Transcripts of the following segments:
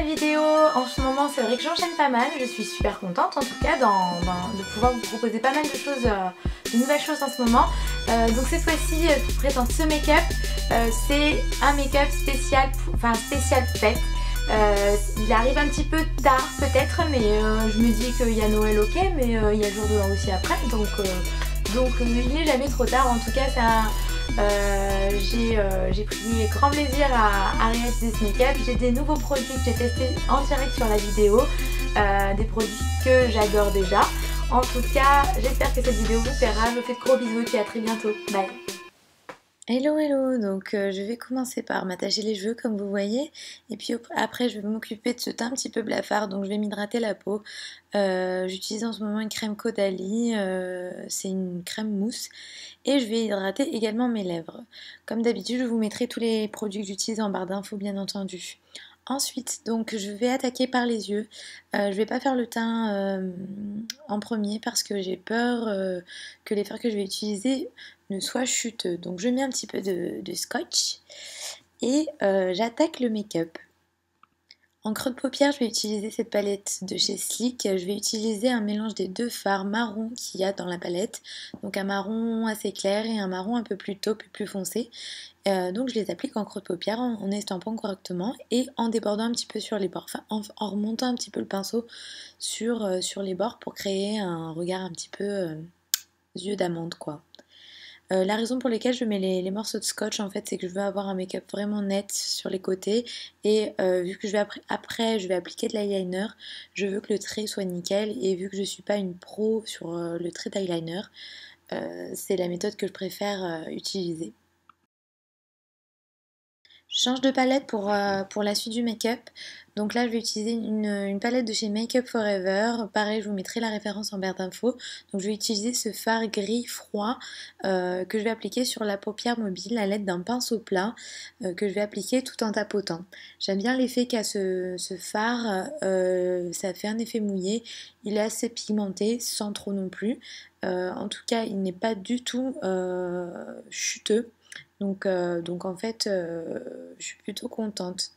vidéos en ce moment, c'est vrai que j'enchaîne pas mal, je suis super contente en tout cas de pouvoir vous proposer pas mal de choses, de nouvelles choses en ce moment. Donc cette fois-ci, je vous présente ce make-up, c'est un make-up spécial fête. Il arrive un petit peu tard peut-être, mais je me dis qu'il y a Noël ok, mais il y a jour de l'an aussi après, donc il n'est jamais trop tard. En tout cas j'ai pris grand plaisir à réaliser ce make-up. J'ai des nouveaux produits que j'ai testés en direct sur la vidéo, des produits que j'adore déjà. En tout cas, j'espère que cette vidéo vous plaira. Je vous fais de gros bisous et puis à très bientôt. Bye. Hello, donc je vais commencer par m'attacher les cheveux comme vous voyez, et puis après je vais m'occuper de ce teint un petit peu blafard, donc je vais m'hydrater la peau. J'utilise en ce moment une crème Caudalie, c'est une crème mousse, et je vais hydrater également mes lèvres. Comme d'habitude, je vous mettrai tous les produits que j'utilise en barre d'infos bien entendu. Ensuite, donc je vais attaquer par les yeux. Je vais pas faire le teint en premier parce que j'ai peur que les fards que je vais utiliser ne soient chuteux. Donc je mets un petit peu de scotch et j'attaque le make-up. En creux de paupière, je vais utiliser cette palette de chez Sleek. Je vais utiliser un mélange des deux fards marron qu'il y a dans la palette. Donc un marron assez clair et un marron un peu plus taupe et plus foncé. Donc je les applique en creux de paupière en estampant correctement et en débordant un petit peu sur les bords. Enfin en remontant un petit peu le pinceau sur les bords pour créer un regard un petit peu yeux d'amande quoi. La raison pour laquelle je mets les morceaux de scotch en fait, c'est que je veux avoir un make-up vraiment net sur les côtés et vu que je vais je vais appliquer de l'eyeliner, je veux que le trait soit nickel, et vu que je suis pas une pro sur le trait d'eyeliner, c'est la méthode que je préfère utiliser. Je change de palette pour la suite du make-up. Donc là je vais utiliser une palette de chez Make Up For Ever. Pareil, je vous mettrai la référence en barre d'infos. Donc je vais utiliser ce fard gris froid que je vais appliquer sur la paupière mobile à l'aide d'un pinceau plat que je vais appliquer tout en tapotant. J'aime bien l'effet qu'a ce fard, ça fait un effet mouillé. Il est assez pigmenté sans trop non plus. En tout cas il n'est pas du tout chuteux. Donc en fait, je suis plutôt contente.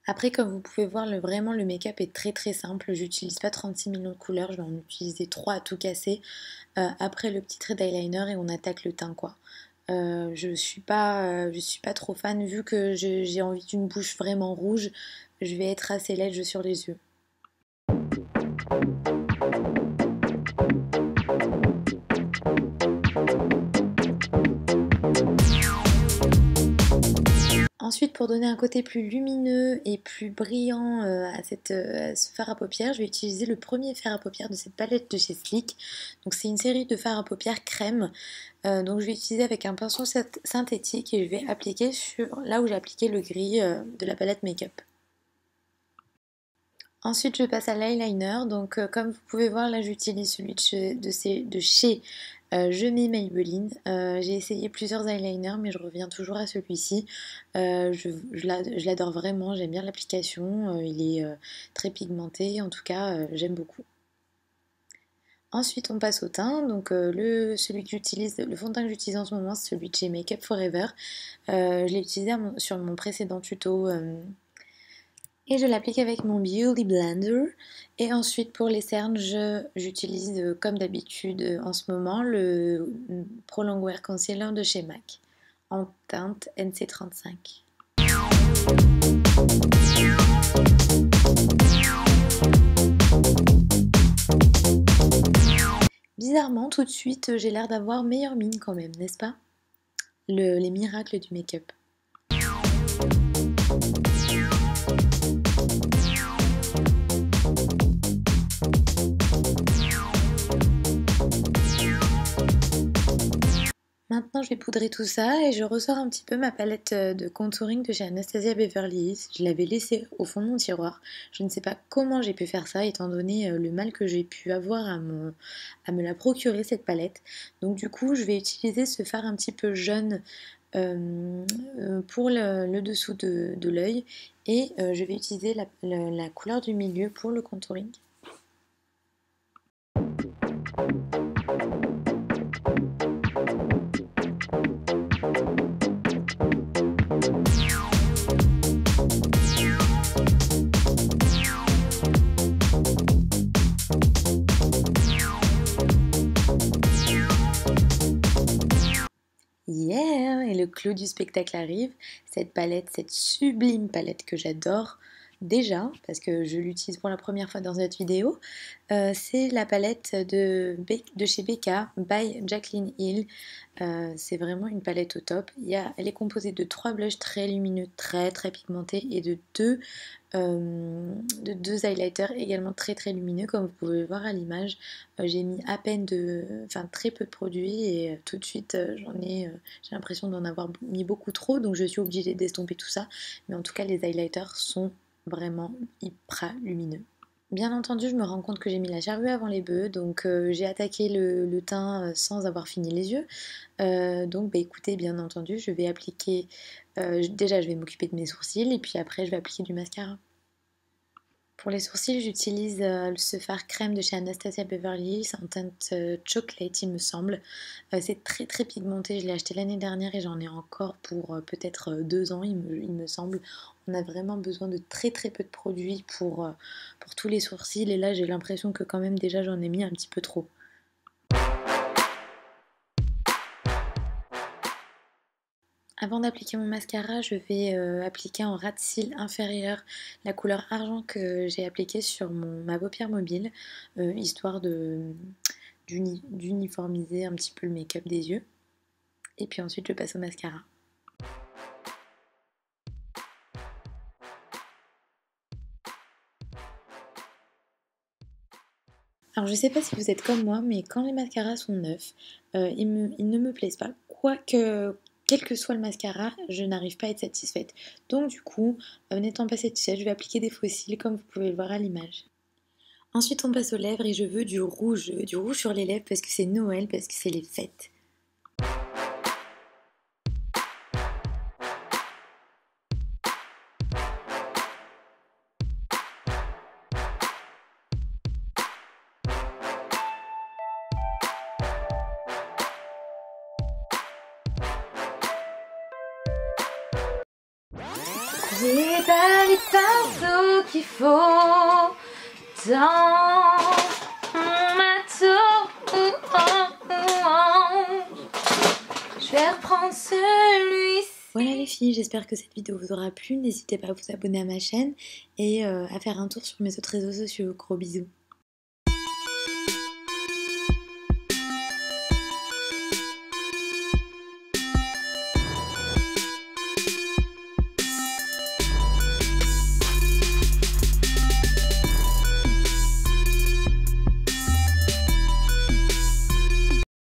Après, comme vous pouvez voir, vraiment le make-up est très très simple. J'utilise pas 36 millions de couleurs, je vais en utiliser 3 à tout casser. Après le petit trait d'eyeliner et on attaque le teint quoi. Je suis pas trop fan, vu que j'ai envie d'une bouche vraiment rouge. Je vais être assez lège sur les yeux. Ensuite, pour donner un côté plus lumineux et plus brillant à ce fard à paupières, je vais utiliser le premier fard à paupières de cette palette de chez Sleek. Donc c'est une série de fards à paupières crème. Donc je vais utiliser avec un pinceau synthétique et je vais appliquer sur là où j'ai appliqué le gris de la palette make-up. Ensuite je passe à l'eyeliner, donc comme vous pouvez voir là j'utilise celui de chez Je mets Maybelline. J'ai essayé plusieurs eyeliners mais je reviens toujours à celui-ci. Je l'adore vraiment, j'aime bien l'application, il est très pigmenté, en tout cas j'aime beaucoup. Ensuite on passe au teint, donc le fond de teint que j'utilise en ce moment c'est celui de chez Make Up For Ever. Je l'ai utilisé sur mon précédent tuto. Et je l'applique avec mon Beauty Blender. Et ensuite pour les cernes, j'utilise comme d'habitude en ce moment le Pro Longwear Concealer de chez MAC en teinte NC35. Bizarrement, tout de suite, j'ai l'air d'avoir meilleure mine quand même, n'est-ce pas? Les miracles du make-up. Maintenant je vais poudrer tout ça et je ressors un petit peu ma palette de contouring de chez Anastasia Beverly Hills. Je l'avais laissée au fond de mon tiroir. Je ne sais pas comment j'ai pu faire ça étant donné le mal que j'ai pu avoir à me la procurer cette palette. Donc du coup je vais utiliser ce fard un petit peu jaune pour le dessous de l'œil et je vais utiliser la couleur du milieu pour le contouring. clou du spectacle arrive. Cette palette, cette sublime palette que j'adore déjà, parce que je l'utilise pour la première fois dans cette vidéo, c'est la palette de chez Becca by Jaclyn Hill. C'est vraiment une palette au top. Elle est composée de 3 blushs très lumineux, très pigmentés, et de deux highlighters également très lumineux, comme vous pouvez le voir à l'image. J'ai mis à peine très peu de produits, et tout de suite j'ai l'impression d'en avoir mis beaucoup trop, donc je suis obligée d'estomper tout ça. Mais en tout cas, les highlighters sont vraiment hyper lumineux. Bien entendu, je me rends compte que j'ai mis la charrue avant les bœufs, donc j'ai attaqué le teint sans avoir fini les yeux. Donc écoutez, bien entendu, je vais appliquer... déjà, je vais m'occuper de mes sourcils, et puis après, je vais appliquer du mascara. Pour les sourcils, j'utilise ce fard crème de chez Anastasia Beverly Hills en teinte chocolate, il me semble. C'est très pigmenté, je l'ai acheté l'année dernière et j'en ai encore pour peut-être 2 ans, il me semble. On a vraiment besoin de très peu de produits pour tous les sourcils, et là j'ai l'impression que quand même déjà j'en ai mis un petit peu trop. Avant d'appliquer mon mascara, je vais appliquer en ras de cils inférieur la couleur argent que j'ai appliquée sur ma paupière mobile, histoire d'uniformiser un petit peu le make-up des yeux. Et puis ensuite, je passe au mascara. Alors je sais pas si vous êtes comme moi, mais quand les mascaras sont neufs, ils ne me plaisent pas. Quoique, quel que soit le mascara, je n'arrive pas à être satisfaite. Donc du coup, n'étant pas satisfaite, je vais appliquer des faux cils comme vous pouvez le voir à l'image. Ensuite on passe aux lèvres et je veux du rouge sur les lèvres parce que c'est Noël, parce que c'est les fêtes. J'ai pas les pinceaux qu'il faut dans mon matos. Je vais reprendre celui-ci. Voilà les filles, j'espère que cette vidéo vous aura plu. N'hésitez pas à vous abonner à ma chaîne et à faire un tour sur mes autres réseaux sociaux. Gros bisous.